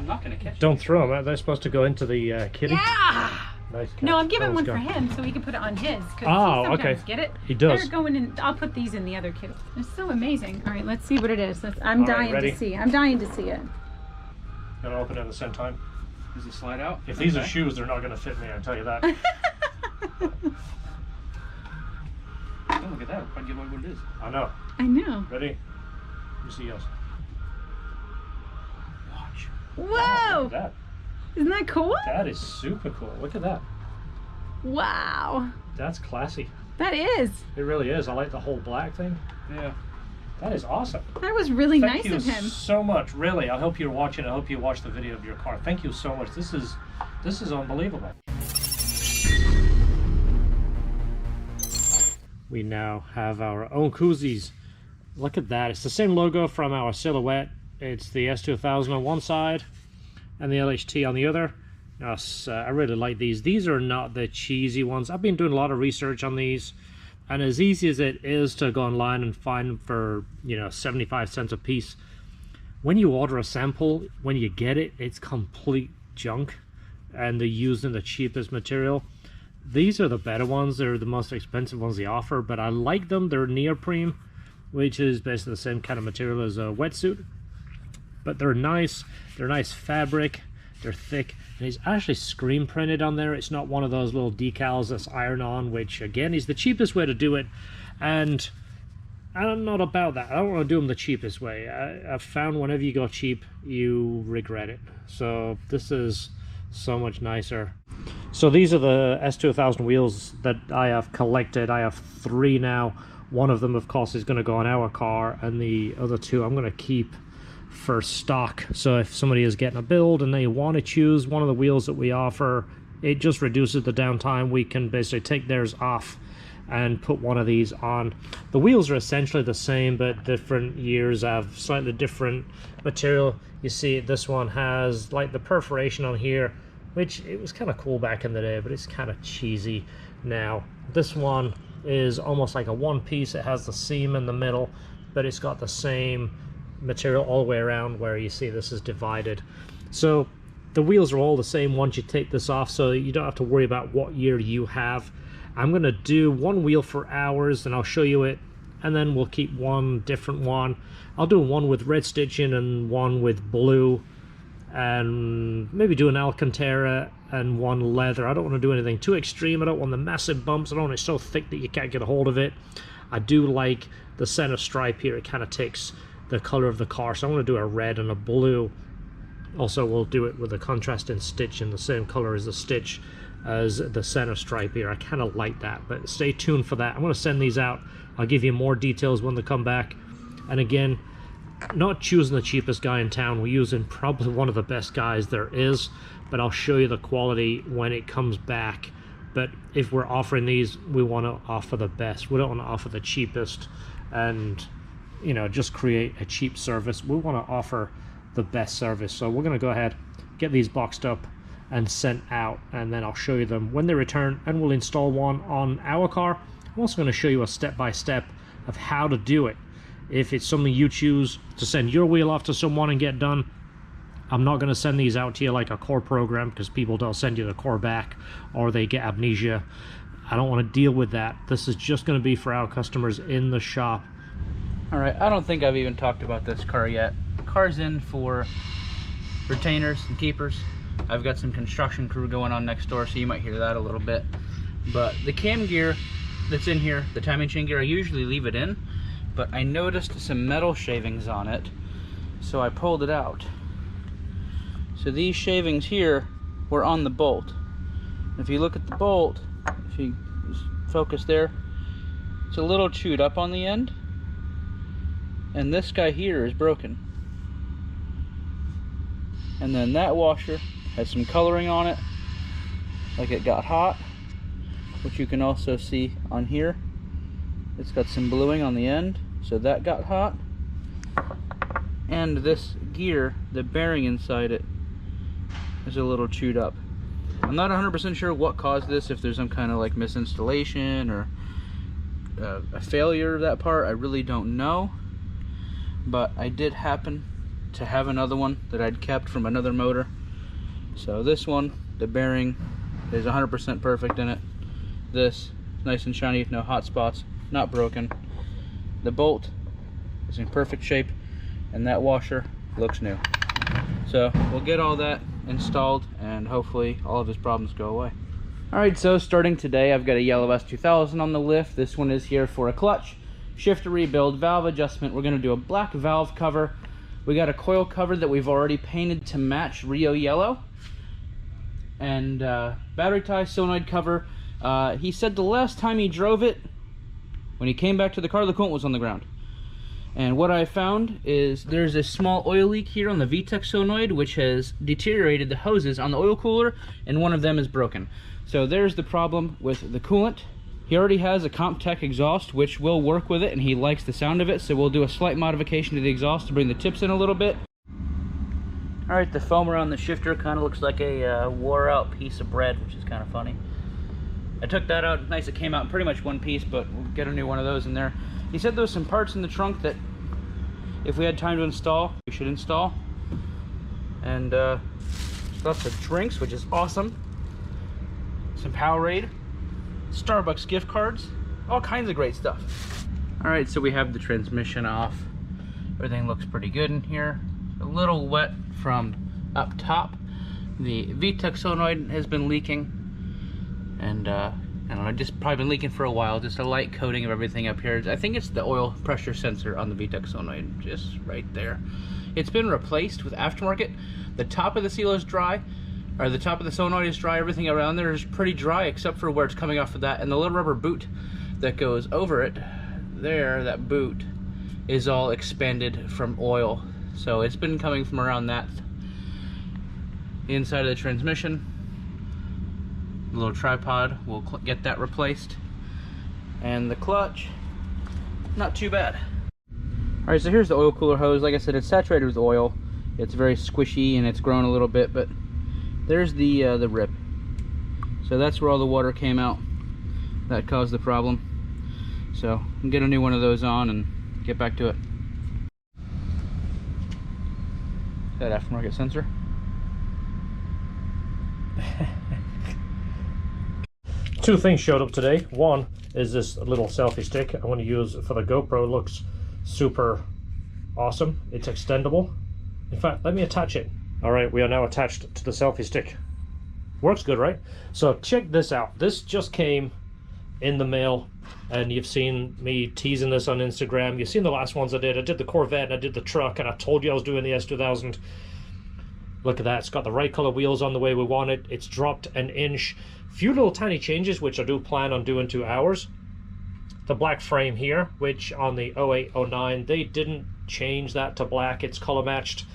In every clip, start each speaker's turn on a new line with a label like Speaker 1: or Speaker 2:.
Speaker 1: I'm not gonna catch
Speaker 2: Don't throw them. They're supposed to go into the kitty.
Speaker 3: Yeah!
Speaker 2: Nice catch.
Speaker 3: No, I'm giving one
Speaker 2: go.
Speaker 3: for him so he can put it on his.
Speaker 2: Oh,
Speaker 3: he
Speaker 2: okay.
Speaker 3: Get it?
Speaker 2: He does.
Speaker 3: They're going in. I'll put these in the other kit. It's so amazing. All right, let's see what it is. I'm
Speaker 2: All right,
Speaker 3: dying
Speaker 2: ready?
Speaker 3: to see. I'm dying to see it.
Speaker 2: Gotta open it at the same time.
Speaker 1: Does it slide out?
Speaker 2: If these are shoes, they're not gonna fit me. I tell you that.
Speaker 1: Oh, look at that. I'll give away what it is.
Speaker 2: I know.
Speaker 3: I know.
Speaker 2: Ready? Let me see yours.
Speaker 1: Watch.
Speaker 3: Whoa!
Speaker 2: Oh, look at that.
Speaker 3: Isn't that cool?
Speaker 2: That is super cool. Look at that.
Speaker 3: Wow.
Speaker 2: That's classy.
Speaker 3: That is.
Speaker 2: It really is. I like the whole black thing.
Speaker 1: Yeah.
Speaker 2: That is awesome.
Speaker 3: That was really
Speaker 2: Thank
Speaker 3: nice
Speaker 2: you
Speaker 3: of him.
Speaker 2: so much. Really, I hope you're watching. I hope you watch the video of your car. Thank you so much. This is unbelievable. We now have our own koozies. Look at that. It's the same logo from our Silhouette. It's the S2000 on one side and the LHT on the other. I really like these. These are not the cheesy ones. I've been doing a lot of research on these, and as easy as it is to go online and find them for, 75 cents a piece, when you order a sample, when you get it, it's complete junk, and they're using the cheapest material. These are the better ones. They're the most expensive ones they offer, but I like them. They're neoprene, which is basically the same kind of material as a wetsuit, but they're nice. They're nice fabric. They're thick, and it's actually screen printed on there. It's not one of those little decals that's iron on, which again is the cheapest way to do it, and I'm not about that. I don't want to do them the cheapest way. I've found whenever you go cheap, you regret it. So this is so much nicer. So these are the S2000 wheels that I have collected. I have 3 now. One of them, of course, is going to go on our car, and the other 2 I'm going to keep for stock. So if somebody is getting a build and they want to choose one of the wheels that we offer, it just reduces the downtime. We can basically take theirs off and put one of these on. The wheels are essentially the same, but different years have slightly different material. You see this one has like the perforation on here, which it was kind of cool back in the day, but it's kind of cheesy now. This one is almost like a one piece. It has the seam in the middle, but it's got the same material all the way around, where you see this is divided. So the wheels are all the same once you take this off, so you don't have to worry about what year you have. I'm gonna do one wheel for ours, and I'll show you it, and then we'll keep one different one. I'll do one with red stitching and one with blue, and maybe do an Alcantara and one leather. I don't want to do anything too extreme. I don't want the massive bumps. I don't want it so thick that you can't get a hold of it. I do like the center stripe here. It kind of takes the color of the car, so I'm going to do a red and a blue. Also, we'll do it with a contrasting stitch in the same color as the stitch as the center stripe here. I kind of like that, but stay tuned for that. I'm going to send these out. I'll give you more details when they come back. And again, not choosing the cheapest guy in town. We're using probably one of the best guys there is, but I'll show you the quality when it comes back. But if we're offering these, we want to offer the best. We don't want to offer the cheapest and just create a cheap service. We want to offer the best service. So we're going to go ahead, get these boxed up and sent out, and then I'll show you them when they return, and we'll install one on our car. I'm also going to show you a step-by-step of how to do it. If it's something you choose to send your wheel off to someone and get done, I'm not going to send these out to you like a core program, because people don't send you the core back or they get amnesia. I don't want to deal with that. This is just going to be for our customers in the shop.
Speaker 1: Alright, I don't think I've even talked about this car yet. The car's in for retainers and keepers. I've got some construction crew going on next door, so you might hear that a little bit. But the cam gear that's in here, the timing chain gear, I usually leave it in, but I noticed some metal shavings on it, so I pulled it out. So these shavings here were on the bolt. If you look at the bolt, if you focus there, it's a little chewed up on the end. And this guy here is broken. And then that washer has some coloring on it, like it got hot, which you can also see on here. It's got some bluing on the end, so that got hot. And this gear, the bearing inside it, is a little chewed up. I'm not 100% sure what caused this, if there's some kind of like misinstallation or a failure of that part. I really don't know. But I did happen to have another one that I'd kept from another motor. So this one, the bearing is 100% perfect in it. This, nice and shiny, no hot spots, not broken. The bolt is in perfect shape, and that washer looks new. So we'll get all that installed, and hopefully all of his problems go away. Alright, so starting today, I've got a yellow S2000 on the lift. This one is here for a clutch, shifter rebuild, valve adjustment. We're going to do a black valve cover. We got a coil cover that we've already painted to match Rio yellow. And battery tie solenoid cover. He said the last time he drove it, when he came back to the car, the coolant was on the ground. And what I found is there's a small oil leak here on the VTEC solenoid, which has deteriorated the hoses on the oil cooler, and one of them is broken. So there's the problem with the coolant. He already has a CompTech exhaust, which will work with it, and he likes the sound of it, so we'll do a slight modification to the exhaust to bring the tips in a little bit. Alright, the foam around the shifter kind of looks like a wore out piece of bread, which is kind of funny. I took that out, nice, it came out in pretty much one piece, but we'll get a new one of those in there. He said there was some parts in the trunk that if we had time to install, we should install. And lots of drinks, which is awesome. Some Powerade, Starbucks gift cards, all kinds of great stuff. Alright, so we have the transmission off. Everything looks pretty good in here. A little wet from up top. The VTEC solenoid has been leaking, and I don't know, just probably been leaking for a while. Just a light coating of everything up here. I think it's the oil pressure sensor on the VTEC solenoid, just right there. It's been replaced with aftermarket. The top of the seal is dry, or the top of the solenoid is dry. Everything around there is pretty dry except for where it's coming off of that, and the little rubber boot that goes over it there, that boot is all expanded from oil. So it's been coming from around that. The inside of the transmission, the little tripod, we'll get that replaced. And the clutch, not too bad. Alright, so here's the oil cooler hose. Like I said, it's saturated with oil. It's very squishy and it's grown a little bit, but there's the rip. So that's where all the water came out. That caused the problem. So I'll get a new one of those on and get back to it. That aftermarket sensor.
Speaker 2: Two things showed up today. One is this little selfie stick I want to use for the GoPro. It looks super awesome. It's extendable. In fact, let me attach it. All right, we are now attached to the selfie stick. Works good, right? So check this out. This just came in the mail, and you've seen me teasing this on Instagram. You've seen the last ones I did. I did the Corvette and I did the truck, and I told you I was doing the S2000. Look at that. It's got the right color wheels on the way we want it. It's dropped an inch. Few little tiny changes, which I do plan on doing to ours. The black frame here, which on the 08, 09, they didn't change that to black. It's color matched.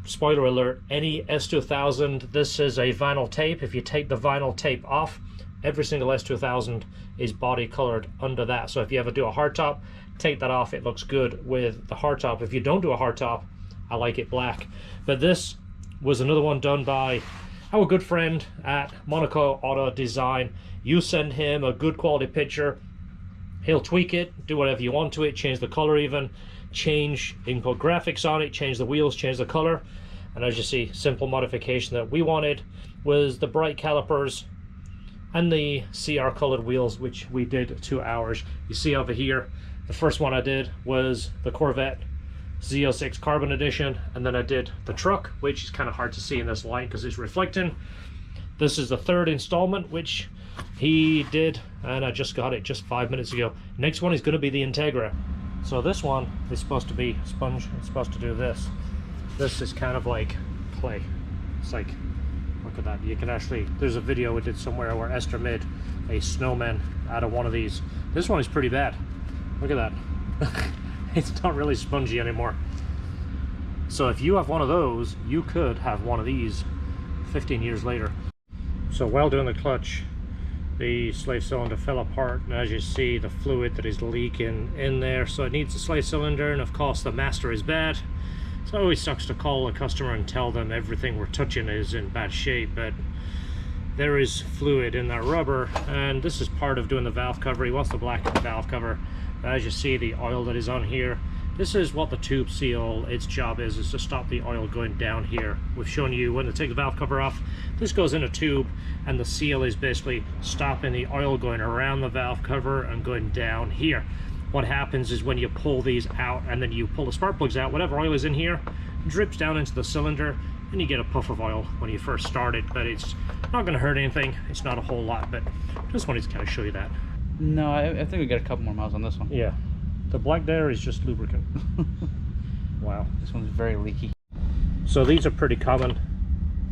Speaker 2: Spoiler alert, any S2000, this is a vinyl tape. If you take the vinyl tape off, every single S2000 is body colored under that. So if you ever do a hardtop, take that off. It looks good with the hardtop. If you don't do a hardtop, I like it black. But this was another one done by our good friend at Monaco Auto Design. You send him a good quality picture, he'll tweak it, do whatever you want to it, change the color even, change, you can put graphics on it, change the wheels, change the color. And as you see, simple modification that we wanted was the bright calipers and the CR colored wheels, which we did to ours. You see over here, the first one I did was the Corvette Z06 Carbon Edition, and then I did the truck, which is kind of hard to see in this light because it's reflecting. This is the third installment, which he did, and I just got it just 5 minutes ago. Next one is going to be the Integra. So this one is supposed to be sponge. It's supposed to do this. This is kind of like clay. It's like, look at that. You can actually, there's a video we did somewhere where Esther made a snowman out of one of these. This one is pretty bad. Look at that. It's not really spongy anymore. So if you have one of those, you could have one of these 15 years later. So while doing the clutch, the slave cylinder fell apart, and as you see, the fluid that is leaking in there, so it needs a slave cylinder, and of course the master is bad. So it always sucks to call a customer and tell them everything we're touching is in bad shape, but there is fluid in that rubber, and this is part of doing the valve cover. He wants the black valve cover. As you see, the oil that is on here, This is what the tube seal, its job is to stop the oil going down here. We've shown you when to take the valve cover off. This goes in a tube, and the seal is basically stopping the oil going around the valve cover and going down here. What happens is when you pull these out and then you pull the spark plugs out, whatever oil is in here drips down into the cylinder, and you get a puff of oil when you first start it, but it's not going to hurt anything. It's not a whole lot, but just wanted to kind of show you that.
Speaker 1: No, I think we got a couple more miles on this one.
Speaker 2: Yeah, the black there is just lubricant. Wow,
Speaker 1: this one's very leaky.
Speaker 2: So these are pretty common.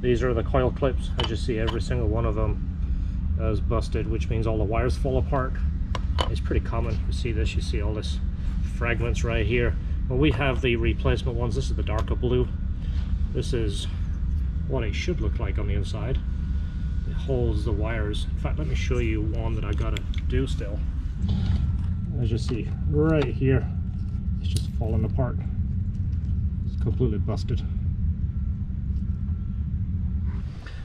Speaker 2: These are the coil clips. As you see, every single one of them is busted, which means all the wires fall apart. It's pretty common. You see this, you see all this fragments right here. Well, we have the replacement ones. This is the darker blue. This is what it should look like on the inside. It holds the wires. In fact, let me show you one that I gotta do still. As you see, right here, it's just falling apart. It's completely busted.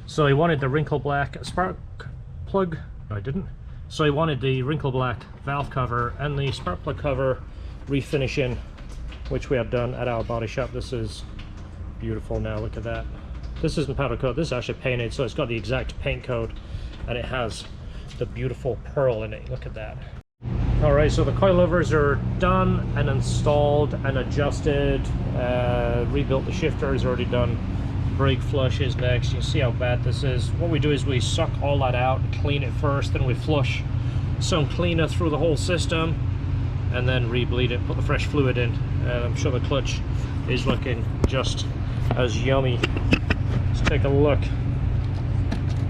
Speaker 2: So he wanted the wrinkle black spark plug. No, I didn't. So he wanted the wrinkle black valve cover and the spark plug cover refinishing, which we have done at our body shop. This is beautiful now, look at that. This isn't powder coat, this is actually painted, so it's got the exact paint code, and it has the beautiful pearl in it, look at that. Alright, so the coilovers are done and installed and adjusted, rebuilt the shifter is already done, brake flush is next. You see how bad this is. What we do is we suck all that out and clean it first, then we flush some cleaner through the whole system, and then re-bleed it, put the fresh fluid in. I'm sure the clutch is looking just as yummy. Let's take a look.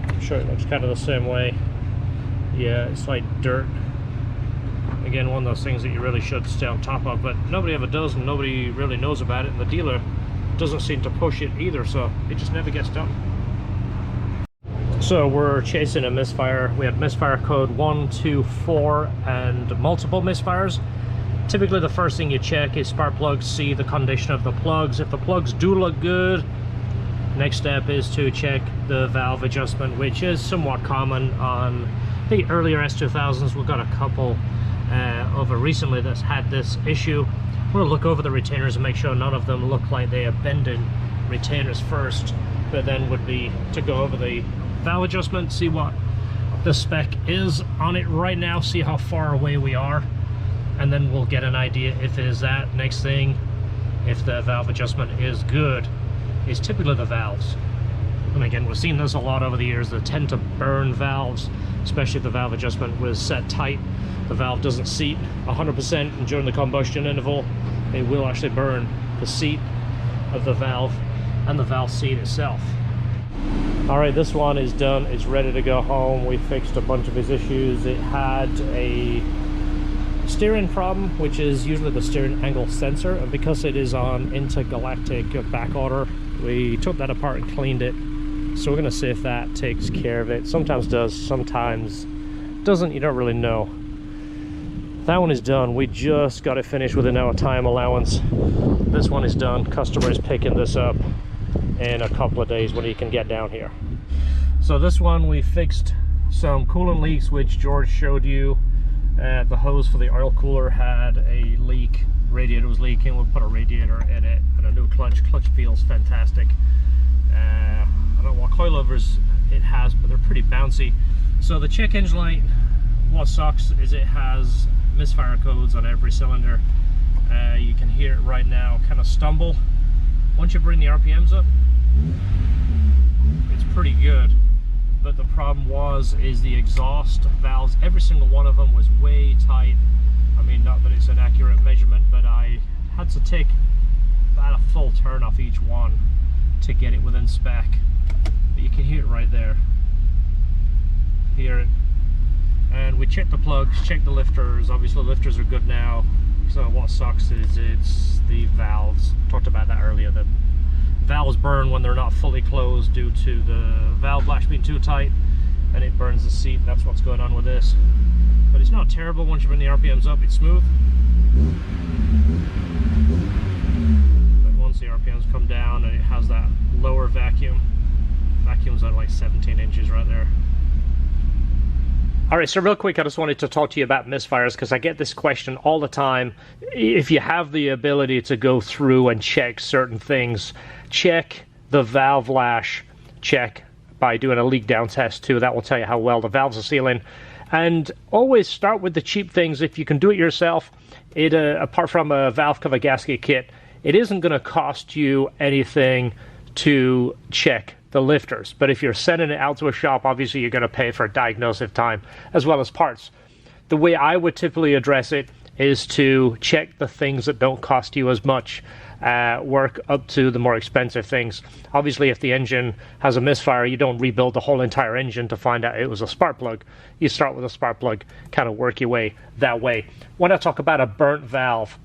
Speaker 2: I'm sure it looks kind of the same way. Yeah, it's like dirt. Again, one of those things that you really should stay on top of, but nobody ever does, and nobody really knows about it, and the dealer doesn't seem to push it either, so it just never gets done. So we're chasing a misfire. We had misfire code 1, 2, 4, and multiple misfires. Typically the first thing you check is spark plugs, see the condition of the plugs. If the plugs do look good, next step is to check the valve adjustment, which is somewhat common on the earlier S2000s. We've got a couple over recently that's had this issue. We'll look over the retainers and make sure none of them look like they are bending retainers first, but then would be to go over the valve adjustment, see what the spec is on it right now, see how far away we are, and then we'll get an idea if it is that. Next thing, if the valve adjustment is good, is typically the valves. And again, we've seen this a lot over the years. They tend to burn valves, especially if the valve adjustment was set tight. The valve doesn't seat 100%, and during the combustion interval, it will actually burn the seat of the valve and the valve seat itself. Alright, this one is done. It's ready to go home. We fixed a bunch of his issues. It had a steering problem, which is usually the steering angle sensor, and because it is on intergalactic back order, we took that apart and cleaned it. So we're going to see if that takes care of it. Sometimes does, sometimes doesn't. You don't really know. That one is done. We just got it finished within our time allowance. This one is done. Customer is picking this up in a couple of days when he can get down here. So this one we fixed some coolant leaks, which George showed you. The hose for the oil cooler had a leak. Radiator was leaking. We'll put a radiator in it and a new clutch. Clutch feels fantastic. I don't know what coilovers it has, but they're pretty bouncy. So the check engine light, what sucks is it has misfire codes on every cylinder. You can hear it right now kind of stumble. Once you bring the RPMs up, it's pretty good. But the problem is the exhaust valves, every single one of them was way tight. I mean, not that it's an accurate measurement, but I had to take about a full turn off each one to get it within spec. But you can hear it right there. Hear it. And we checked the plugs, checked the lifters. Obviously the lifters are good now. So what sucks is it's the valves. Talked about that earlier. The valves burn when they're not fully closed due to the valve latch being too tight, and it burns the seat. That's what's going on with this. But it's not terrible once you bring the RPMs up. It's smooth. But once the RPMs come down and it has that lower vacuum, vacuum's at like 17 inches right there. All right, so real quick, I just wanted to talk to you about misfires because I get this question all the time. If you have the ability to go through and check certain things, check the valve lash, check by doing a leak down test too. That will tell you how well the valves are sealing. And always start with the cheap things. If you can do it yourself, apart from a valve cover gasket kit, it isn't going to cost you anything to check the lifters. But if you're sending it out to a shop, obviously you're going to pay for diagnostic time as well as parts. The way I would typically address it is to check the things that don't cost you as much, work up to the more expensive things. Obviously, if the engine has a misfire, you don't rebuild the whole entire engine to find out it was a spark plug. You start with a spark plug, kind of work your way that way. When I talk about a burnt valve,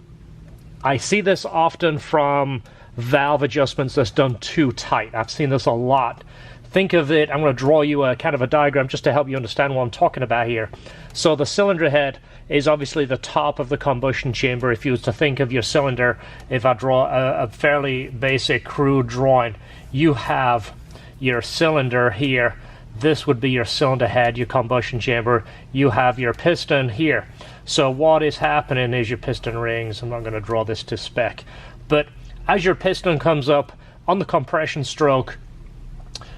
Speaker 2: I see this often from valve adjustments that's done too tight. I've seen this a lot. Think of it, I'm going to draw you a kind of a diagram just to help you understand what I'm talking about here. So the cylinder head is obviously the top of the combustion chamber. If you was to think of your cylinder, if I draw a fairly basic crude drawing, you have your cylinder here. This would be your cylinder head, your combustion chamber. You have your piston here. So what is happening is your piston rings. I'm not going to draw this to spec, but as your piston comes up on the compression stroke,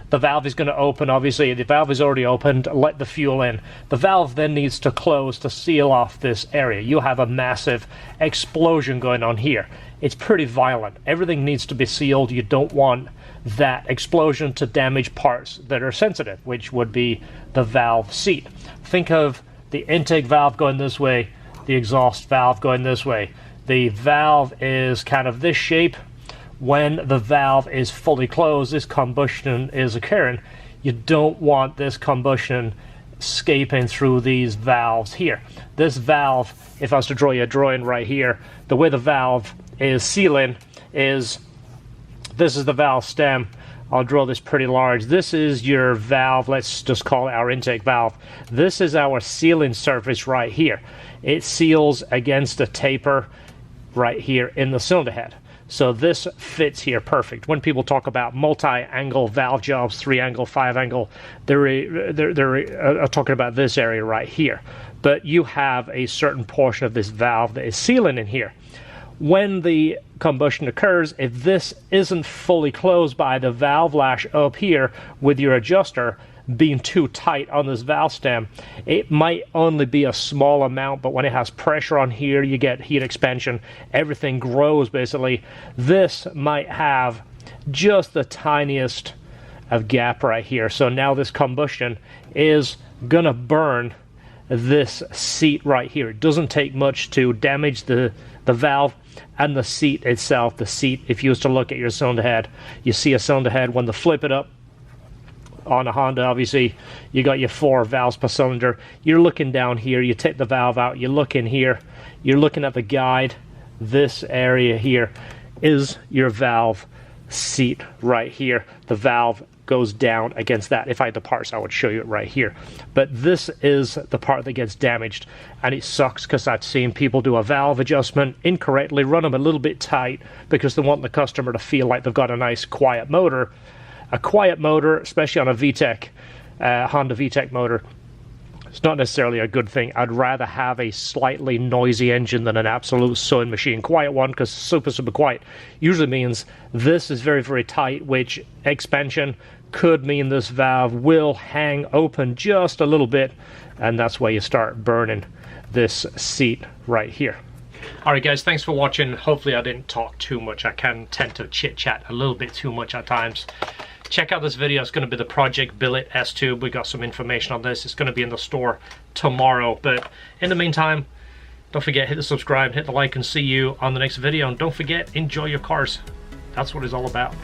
Speaker 2: the valve is going to open. Obviously, the valve is already opened. Let the fuel in. The valve then needs to close to seal off this area. You have a massive explosion going on here. It's pretty violent. Everything needs to be sealed. You don't want that explosion to damage parts that are sensitive, which would be the valve seat. Think of the intake valve going this way, the exhaust valve going this way. The valve is kind of this shape. When the valve is fully closed, this combustion is occurring. You don't want this combustion escaping through these valves here. This valve, if I was to draw you a drawing right here, the way the valve is sealing is, this is the valve stem. I'll draw this pretty large. This is your valve, let's just call it our intake valve. This is our sealing surface right here. It seals against a taper right here in the cylinder head. So this fits here perfect. When people talk about multi-angle valve jobs, 3-angle, 5-angle, they're talking about this area right here. But you have a certain portion of this valve that is sealing in here. When the combustion occurs, if this isn't fully closed by the valve lash up here with your adjuster being too tight on this valve stem, it might only be a small amount, but when it has pressure on here, you get heat expansion, everything grows basically. This might have just the tiniest of gap right here. So now this combustion is gonna burn this seat right here. It doesn't take much to damage the valve and the seat itself. The seat, if you was to look at your cylinder head, you see a cylinder head. When they flip it up on a Honda, obviously you got your 4 valves per cylinder. You're looking down here, you take the valve out, you look in here, you're looking at the guide. This area here is your valve seat right here. The valve goes down against that. If I had the parts, I would show you it right here. But this is the part that gets damaged, and it sucks because I've seen people do a valve adjustment incorrectly, run them a little bit tight because they want the customer to feel like they've got a nice quiet motor. A quiet motor, especially on a VTEC, Honda VTEC motor, it's not necessarily a good thing. I'd rather have a slightly noisy engine than an absolute sewing machine. Quiet one, because super quiet usually means this is very, very tight, which expansion could mean this valve will hang open just a little bit, and that's where you start burning this seat right here. Alright guys, thanks for watching. Hopefully I didn't talk too much. I can tend to chit-chat a little bit too much at times. Check out this video. It's going to be the Project Billet S-Tube. We got some information on this. It's going to be in the store tomorrow. But in the meantime, don't forget, hit the subscribe, hit the like, and see you on the next video. And don't forget, enjoy your cars. That's what it's all about.